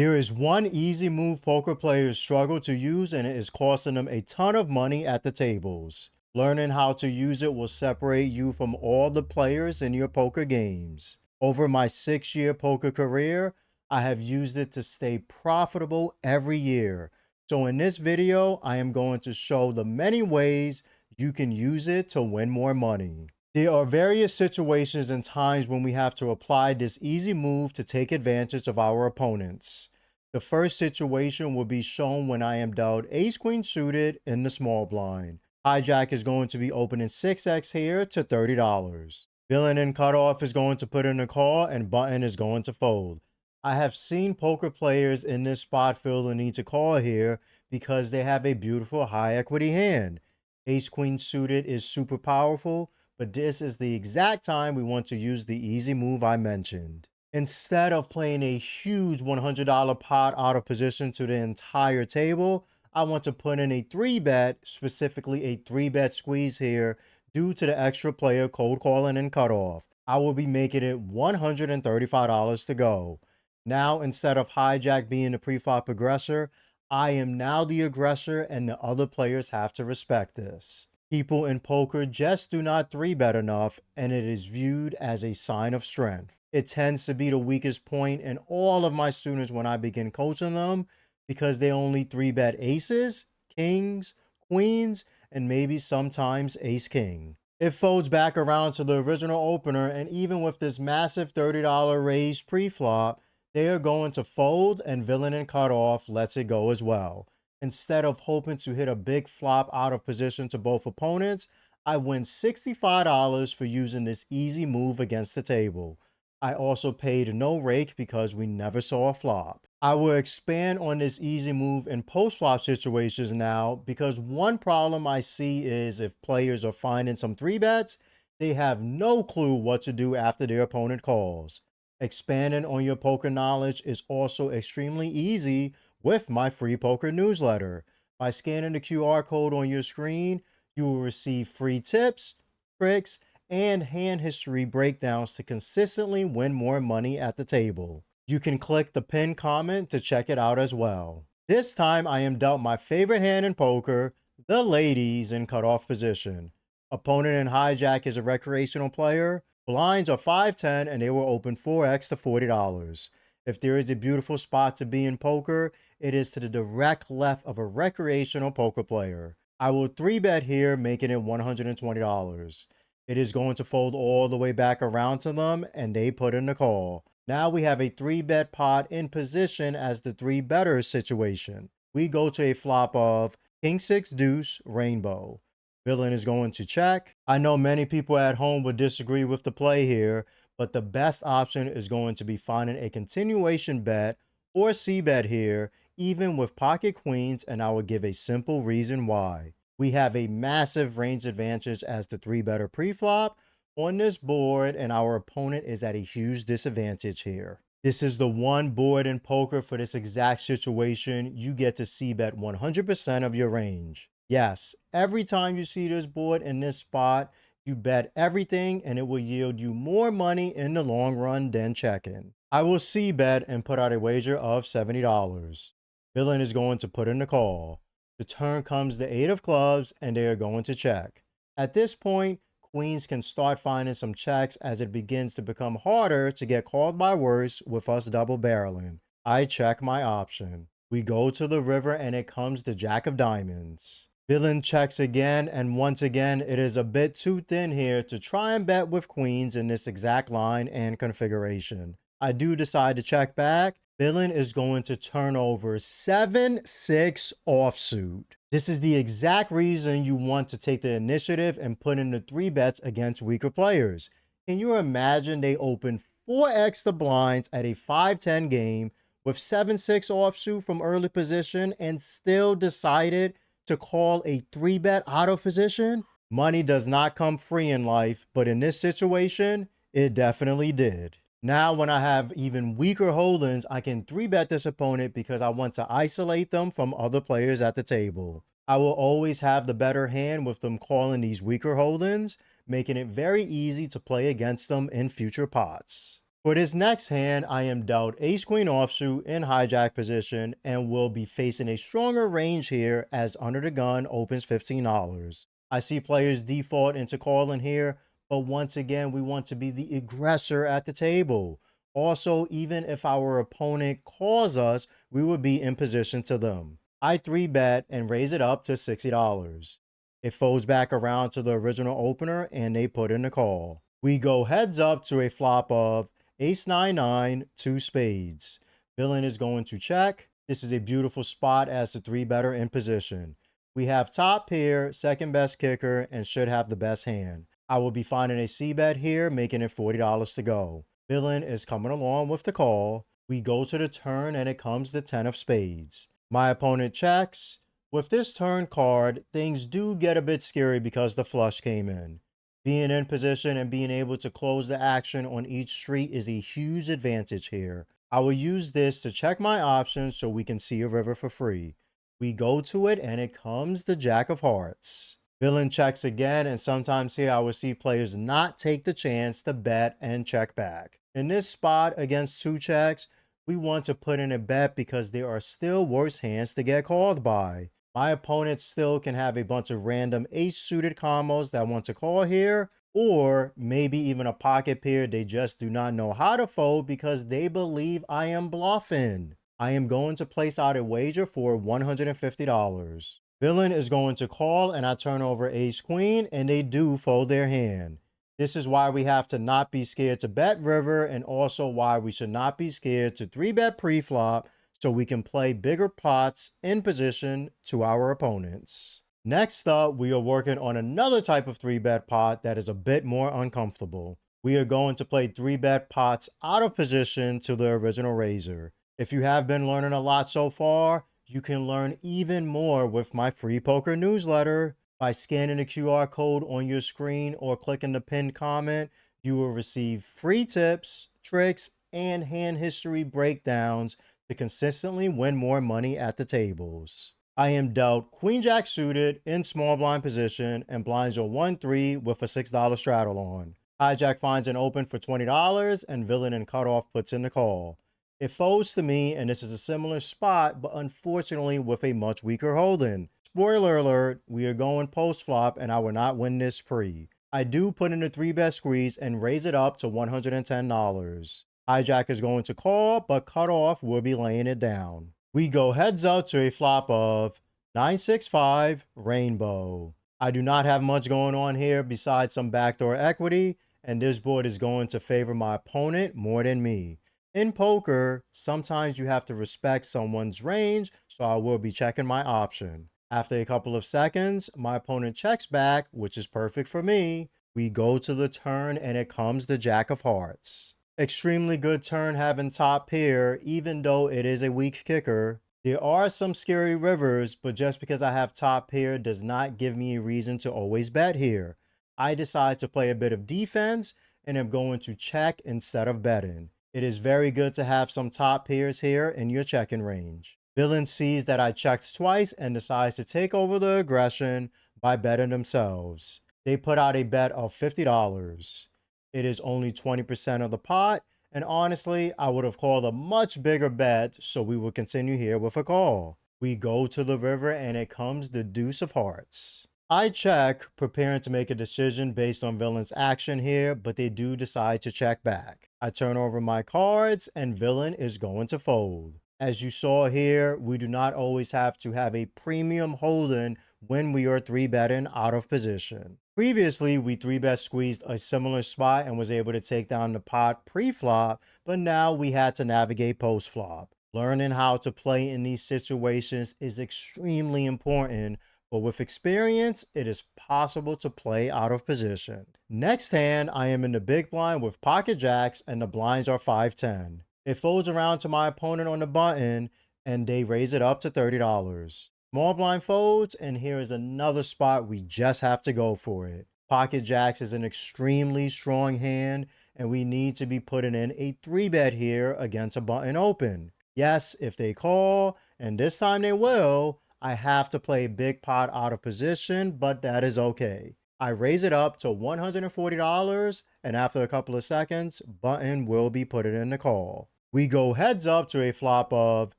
There is one easy move poker players struggle to use, and it is costing them a ton of money at the tables. Learning how to use it will separate you from all the players in your poker games. Over my 6-year poker career, I have used it to stay profitable every year. So in this video, I am going to show the many ways you can use it to win more money. There are various situations and times when we have to apply this easy move to take advantage of our opponents. The first situation will be shown when I am dealt ace queen suited in the small blind. Hijack is going to be opening 6x here to $30. Villain in cutoff is going to put in a call, and button is going to fold. I have seen poker players in this spot feel the need to call here because they have a beautiful high equity hand. Ace queen suited is super powerful, but this is the exact time we want to use the easy move I mentioned. Instead of playing a huge $100 pot out of position to the entire table, I want to put in a 3-bet, specifically a 3-bet squeeze here due to the extra player cold calling and cutoff. I will be making it $135 to go. Now, instead of hijack being the pre-flop aggressor, I am now the aggressor, and the other players have to respect this. People in poker just do not 3-bet enough, and it is viewed as a sign of strength. It tends to be the weakest point in all of my students when I begin coaching them because they only 3-bet aces, kings, queens, and maybe sometimes ace king. It folds back around to the original opener, and even with this massive $30 raise pre-flop, they are going to fold, and villain in cutoff lets it go as well. Instead of hoping to hit a big flop out of position to both opponents, I win $65 for using this easy move against the table. I also paid no rake because we never saw a flop. I will expand on this easy move in post-flop situations now, because one problem I see is if players are finding some 3-bets, they have no clue what to do after their opponent calls. Expanding on your poker knowledge is also extremely easy with my free poker newsletter. By scanning the QR code on your screen, you will receive free tips, tricks, and hand history breakdowns to consistently win more money at the table. You can click the pinned comment to check it out as well. This time I am dealt my favorite hand in poker, the ladies in cutoff position. Opponent in hijack is a recreational player. Blinds are 510 and they will open 4x to $40. If there is a beautiful spot to be in poker, it is to the direct left of a recreational poker player. I will 3-bet here, making it $120. It is going to fold all the way back around to them, and they put in the call. Now we have a 3-bet pot in position as the 3-better situation. We go to a flop of king 6 deuce rainbow. Villain is going to check. I know many people at home would disagree with the play here, but the best option is going to be finding a continuation bet or c-bet here, even with pocket queens, and I will give a simple reason why. We have a massive range advantage as the 3-better pre-flop on this board, and our opponent is at a huge disadvantage here. This is the one board in poker for this exact situation. You get to c-bet 100% of your range. Yes, every time you see this board in this spot, you bet everything, and it will yield you more money in the long run than checking. I will c-bet and put out a wager of $70. Villain is going to put in the call. The turn comes the 8 of clubs, and they are going to check. At this point, queens can start finding some checks as it begins to become harder to get called by worse with us double barreling. I check my option. We go to the river, and it comes the jack of diamonds. Villain checks again, and once again, it is a bit too thin here to try and bet with queens in this exact line and configuration. I do decide to check back. Villain is going to turn over 7-6 offsuit. This is the exact reason you want to take the initiative and put in the 3-bets against weaker players. Can you imagine they open 4x the blinds at a 5-10 game with 7-6 offsuit from early position and still decided to call a 3-bet out of position? Money does not come free in life, but in this situation, it definitely did. Now, when I have even weaker holdings, I can 3-bet this opponent because I want to isolate them from other players at the table. I will always have the better hand with them calling these weaker holdings, making it very easy to play against them in future pots. For this next hand, I am dealt ace queen offsuit in hijack position and will be facing a stronger range here as under the gun opens $15. I see players default into calling here, but once again, we want to be the aggressor at the table. Also, even if our opponent calls us, we would be in position to them. I 3-bet and raise it up to $60. It folds back around to the original opener and they put in the call. We go heads up to a flop of ace 9-9, 2 spades. Villain is going to check. This is a beautiful spot as the 3-better in position. We have top pair, second best kicker, and should have the best hand. I will be finding a c-bet here, making it $40 to go. Villain is coming along with the call. We go to the turn and it comes the 10 of spades. My opponent checks. With this turn card, things do get a bit scary because the flush came in. Being in position and being able to close the action on each street is a huge advantage here. I will use this to check my options so we can see a river for free. We go to it and it comes the jack of hearts. Villain checks again, and sometimes here I will see players not take the chance to bet and check back. In this spot against 2 checks, we want to put in a bet because there are still worse hands to get called by. My opponent still can have a bunch of random ace suited combos that want to call here, or maybe even a pocket pair they just do not know how to fold because they believe I am bluffing. I am going to place out a wager for $150. Villain is going to call and I turn over ace queen and they do fold their hand. This is why we have to not be scared to bet river, and also why we should not be scared to 3-bet pre-flop so we can play bigger pots in position to our opponents. Next up, we are working on another type of 3-bet pot that is a bit more uncomfortable. We are going to play 3-bet pots out of position to the original raiser. If you have been learning a lot so far, you can learn even more with my free poker newsletter. By scanning the QR code on your screen or clicking the pinned comment, you will receive free tips, tricks, and hand history breakdowns to consistently win more money at the tables. I am dealt queen jack suited in small blind position and blinds are 1-3 with a $6 straddle on. Hijack finds an open for $20 and villain and cutoff puts in the call. It folds to me and this is a similar spot, but unfortunately with a much weaker holding. Spoiler alert, we are going post flop and I will not win this pre. I do put in a 3-bet squeeze and raise it up to $110. Hijack is going to call, but cutoff will be laying it down. We go heads up to a flop of 9-6-5 rainbow. I do not have much going on here besides some backdoor equity, and this board is going to favor my opponent more than me. In poker, sometimes you have to respect someone's range, so I will be checking my option. After a couple of seconds, my opponent checks back, which is perfect for me. We go to the turn and it comes the jack of hearts. Extremely good turn having top pair, even though it is a weak kicker. There are some scary rivers, but just because I have top pair does not give me a reason to always bet here. I decide to play a bit of defense and am going to check instead of betting. It is very good to have some top pairs here in your checking range. Villain sees that I checked twice and decides to take over the aggression by betting themselves. They put out a bet of $50. It is only 20% of the pot, and honestly, I would have called a much bigger bet, so we will continue here with a call. We go to the river and it comes the deuce of hearts. I check, preparing to make a decision based on villain's action here, but they do decide to check back. I turn over my cards and villain is going to fold. As you saw here, we do not always have to have a premium holding when we are 3-betting out of position. Previously, we 3-bet squeezed a similar spot and was able to take down the pot pre-flop, but now we had to navigate post-flop. Learning how to play in these situations is extremely important, but with experience, it is possible to play out of position. Next hand, I am in the big blind with pocket jacks and the blinds are 5-10. It folds around to my opponent on the button and they raise it up to $30. Small blind folds, and here is another spot we just have to go for it. Pocket jacks is an extremely strong hand and we need to be putting in a 3-bet here against a button open. Yes, if they call, and this time they will, I have to play big pot out of position, but that is okay. I raise it up to $140, and after a couple of seconds, button will be put in the call. We go heads up to a flop of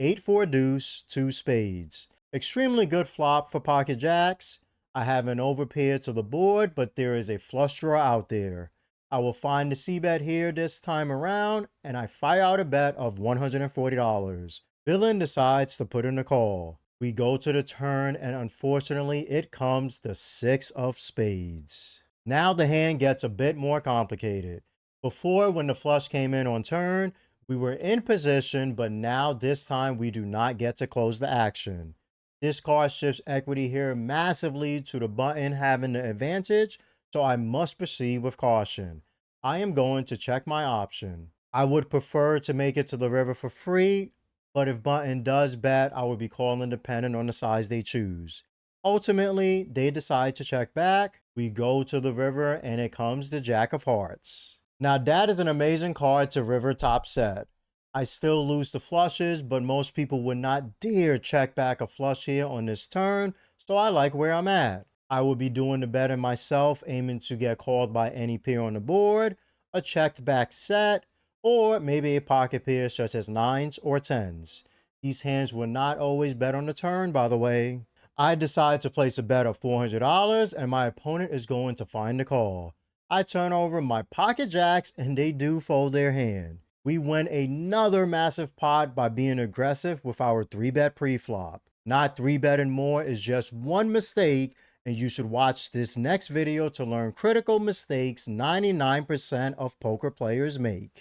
8-4 deuce, 2 spades. Extremely good flop for pocket jacks. I have an overpair to the board, but there is a flush draw out there. I will find the c-bet here this time around, and I fire out a bet of $140. Villain decides to put in a call. We go to the turn, and unfortunately, it comes the 6 of spades. Now the hand gets a bit more complicated. Before, when the flush came in on turn, we were in position, but now this time we do not get to close the action. This card shifts equity here massively to the button having the advantage, so I must proceed with caution. I am going to check my option. I would prefer to make it to the river for free, but if button does bet, I would be calling dependent on the size they choose. Ultimately, they decide to check back. We go to the river, and it comes the Jack of Hearts. Now that is an amazing card to river top set. I still lose the flushes, but most people would not dare check back a flush here on this turn, so I like where I'm at. I will be doing the betting myself, aiming to get called by any pair on the board, a checked back set, or maybe a pocket pair such as 9s or 10s. These hands will not always bet on the turn, by the way. I decide to place a bet of $400, and my opponent is going to find the call. I turn over my pocket jacks, and they do fold their hand. We win another massive pot by being aggressive with our 3-bet pre-flop. Not 3-betting more is just one mistake, and you should watch this next video to learn critical mistakes 99% of poker players make.